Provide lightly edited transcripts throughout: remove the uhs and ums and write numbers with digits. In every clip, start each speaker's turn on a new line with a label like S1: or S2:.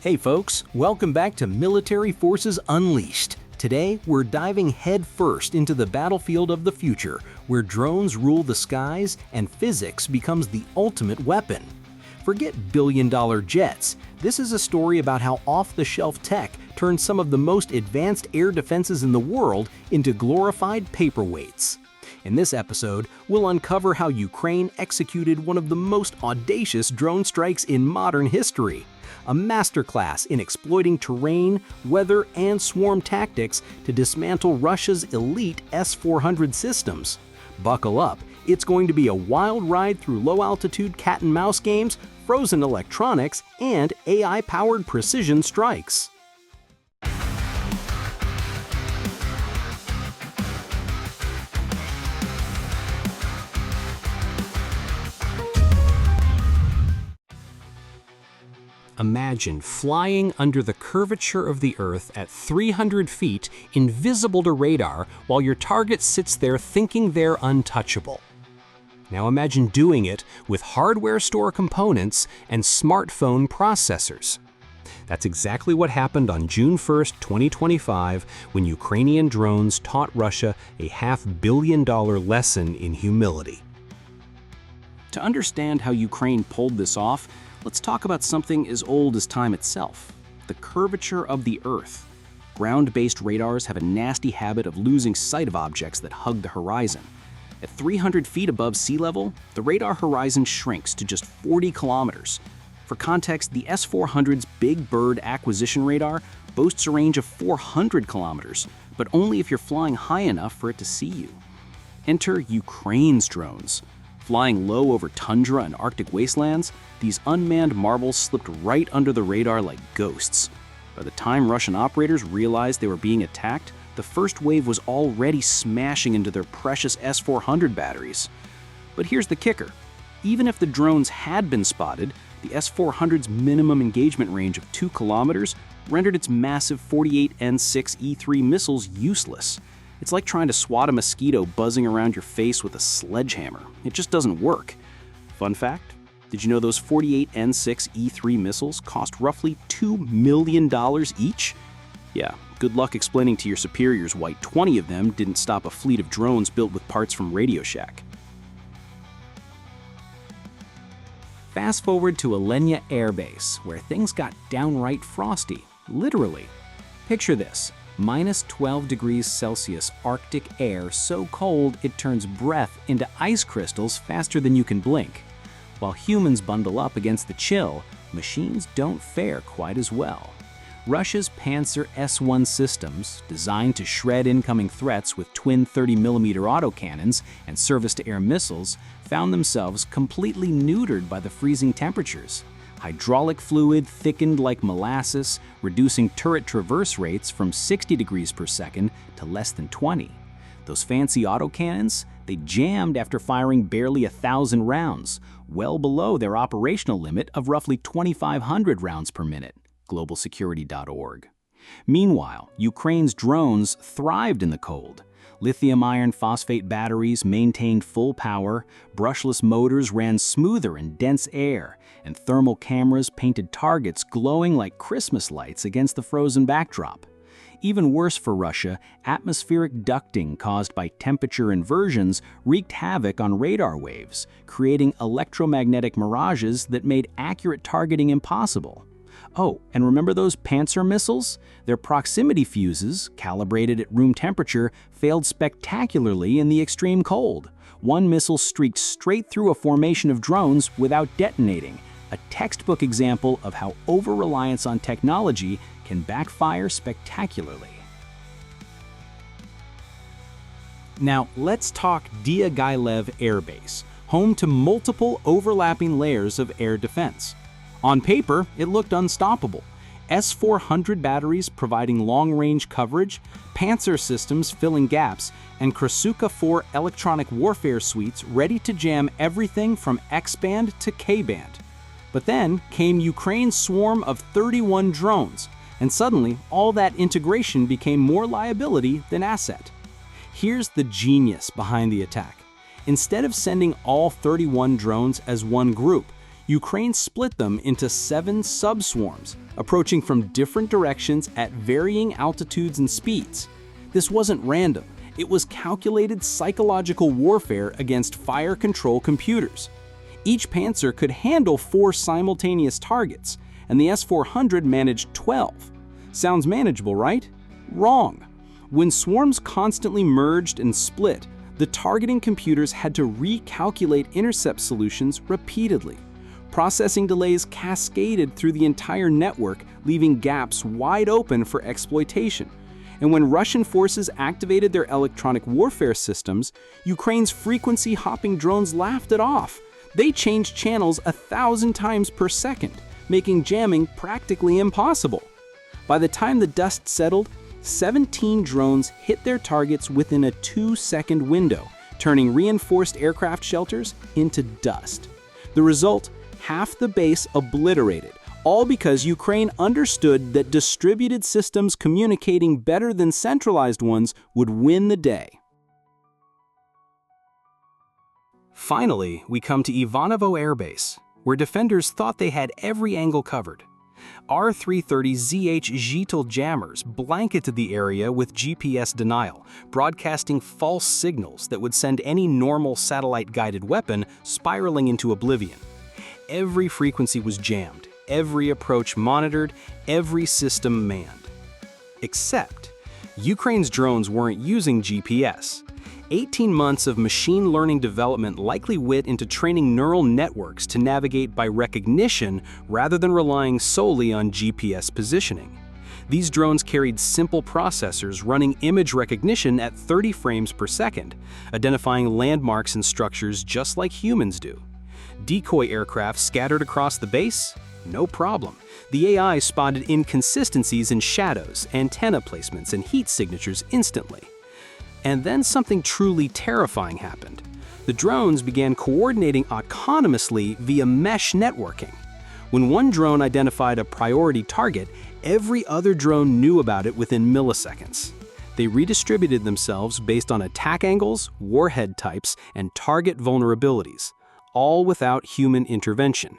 S1: Hey folks, welcome back to Military Forces Unleashed. Today, we're diving headfirst into the battlefield of the future, where drones rule the skies and physics becomes the ultimate weapon. Forget billion-dollar jets. This is a story about how off-the-shelf tech turns some of the most advanced air defenses in the world into glorified paperweights. In this episode, we'll uncover how Ukraine executed one of the most audacious drone strikes in modern history. A masterclass in exploiting terrain, weather, and swarm tactics to dismantle Russia's elite S-400 systems. Buckle up, it's going to be a wild ride through low-altitude cat-and-mouse games, frozen electronics, and AI-powered precision strikes. Imagine flying under the curvature of the Earth at 300 feet, invisible to radar, while your target sits there thinking they're untouchable. Now imagine doing it with hardware store components and smartphone processors. That's exactly what happened on June 1st, 2025, when Ukrainian drones taught Russia a $500 million lesson in humility. To understand how Ukraine pulled this off, let's talk about something as old as time itself: the curvature of the Earth. Ground-based radars have a nasty habit of losing sight of objects that hug the horizon. At 300 feet above sea level, the radar horizon shrinks to just 40 kilometers. For context, the S-400's Big Bird acquisition radar boasts a range of 400 kilometers, but only if you're flying high enough for it to see you. Enter Ukraine's drones. Flying low over tundra and Arctic wastelands, these unmanned marvels slipped right under the radar like ghosts. By the time Russian operators realized they were being attacked, the first wave was already smashing into their precious S-400 batteries. But here's the kicker. Even if the drones had been spotted, the S-400's minimum engagement range of 2 kilometers rendered its massive 48N6E3 missiles useless. It's like trying to swat a mosquito buzzing around your face with a sledgehammer. It just doesn't work. Fun fact, did you know those 48N6E3 missiles cost roughly $2 million each? Yeah, good luck explaining to your superiors why 20 of them didn't stop a fleet of drones built with parts from Radio Shack. Fast forward to Alenia Air Base, where things got downright frosty, literally. Picture this. Minus 12 degrees Celsius Arctic air so cold it turns breath into ice crystals faster than you can blink. While humans bundle up against the chill, machines don't fare quite as well. Russia's Panzer S-1 systems, designed to shred incoming threats with twin 30mm autocannons and surface-to-air missiles, found themselves completely neutered by the freezing temperatures. Hydraulic fluid thickened like molasses, reducing turret traverse rates from 60 degrees per second to less than 20. Those fancy autocannons, they jammed after firing barely 1,000 rounds, well below their operational limit of roughly 2,500 rounds per minute, globalsecurity.org. Meanwhile, Ukraine's drones thrived in the cold. Lithium iron phosphate batteries maintained full power, brushless motors ran smoother in dense air, and thermal cameras painted targets glowing like Christmas lights against the frozen backdrop. Even worse for Russia, atmospheric ducting caused by temperature inversions wreaked havoc on radar waves, creating electromagnetic mirages that made accurate targeting impossible. Oh, and remember those Panzer missiles? Their proximity fuses, calibrated at room temperature, failed spectacularly in the extreme cold. One missile streaked straight through a formation of drones without detonating, a textbook example of how over-reliance on technology can backfire spectacularly. Now, let's talk Diaghilev Air Base, home to multiple overlapping layers of air defense. On paper, it looked unstoppable. S-400 batteries providing long-range coverage, Panzer systems filling gaps, and Krasuka-4 electronic warfare suites ready to jam everything from X-band to K-band. But then came Ukraine's swarm of 31 drones, and suddenly all that integration became more liability than asset. Here's the genius behind the attack. Instead of sending all 31 drones as one group,
S2: Ukraine split them into 7 subswarms, approaching from different directions at varying altitudes and speeds. This wasn't random. It was calculated psychological warfare against fire control computers. Each Panzer could handle 4 simultaneous targets, and the S-400 managed 12. Sounds manageable, right? Wrong. When swarms constantly merged and split, the targeting computers had to recalculate intercept solutions repeatedly. Processing delays cascaded through the entire network, leaving gaps wide open for exploitation. And when Russian forces activated their electronic warfare systems, Ukraine's frequency-hopping drones laughed it off. They changed channels 1,000 times per second, making jamming practically impossible. By the time the dust settled, 17 drones hit their targets within a 2-second window, turning reinforced aircraft shelters into dust. The result? Half the base obliterated, all because Ukraine understood that distributed systems communicating better than centralized ones would win the day.
S1: Finally, we come to Ivanovo Air Base, where defenders thought they had every angle covered. R-330ZH Zhitel jammers blanketed the area with GPS denial, broadcasting false signals that would send any normal satellite-guided weapon spiraling into oblivion. Every frequency was jammed, every approach monitored, every system manned. Except, Ukraine's drones weren't using GPS. 18 months of machine learning development likely went into training neural networks to navigate by recognition rather than relying solely on GPS positioning. These drones carried simple processors running image recognition at 30 frames per second, identifying landmarks and structures just like humans do. Decoy aircraft scattered across the base? No problem. The AI spotted inconsistencies in shadows, antenna placements, and heat signatures instantly. And then something truly terrifying happened. The drones began coordinating autonomously via mesh networking. When one drone identified a priority target, every other drone knew about it within milliseconds. They redistributed themselves based on attack angles, warhead types, and target vulnerabilities, all without human intervention.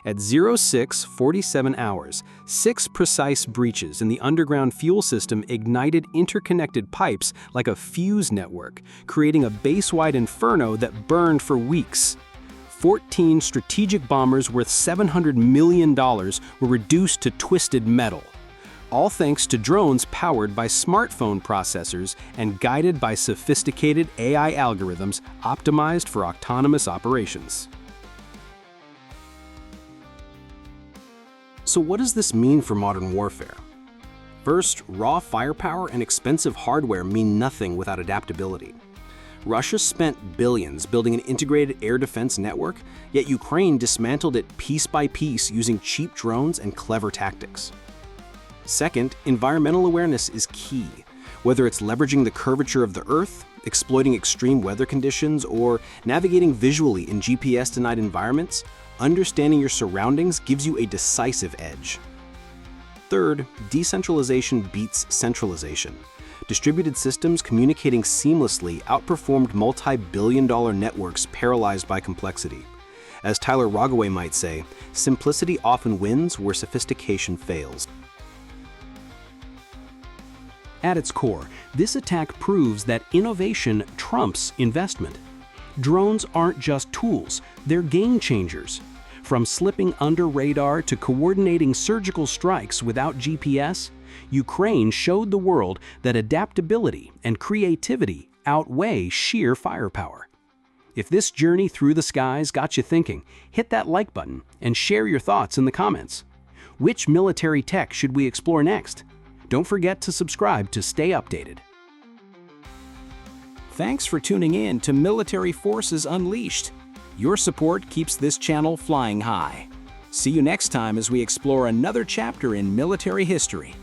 S1: At 06:47 hours, 6 precise breaches in the underground fuel system ignited interconnected pipes like a fuse network, creating a base-wide inferno that burned for weeks. 14 strategic bombers worth $700 million were reduced to twisted metal, all thanks to drones powered by smartphone processors and guided by sophisticated AI algorithms optimized for autonomous operations. So what does this mean for modern warfare? First, raw firepower and expensive hardware mean nothing without adaptability. Russia spent billions building an integrated air defense network, yet Ukraine dismantled it piece by piece using cheap drones and clever tactics. Second, environmental awareness is key. Whether it's leveraging the curvature of the Earth, exploiting extreme weather conditions, or navigating visually in GPS-denied environments, understanding your surroundings gives you a decisive edge. Third, decentralization beats centralization. Distributed systems communicating seamlessly outperformed multi-billion-dollar networks paralyzed by complexity. As Tyler Rogaway might say, simplicity often wins where sophistication fails. At its core, this attack proves that innovation trumps investment. Drones aren't just tools, they're game changers. From slipping under radar to coordinating surgical strikes without GPS, Ukraine showed the world that adaptability and creativity outweigh sheer firepower. If this journey through the skies got you thinking, hit that like button and share your thoughts in the comments. Which military tech should we explore next? Don't forget to subscribe to stay updated. Thanks for tuning in to Military Forces Unleashed. Your support keeps this channel flying high. See you next time as we explore another chapter in military history.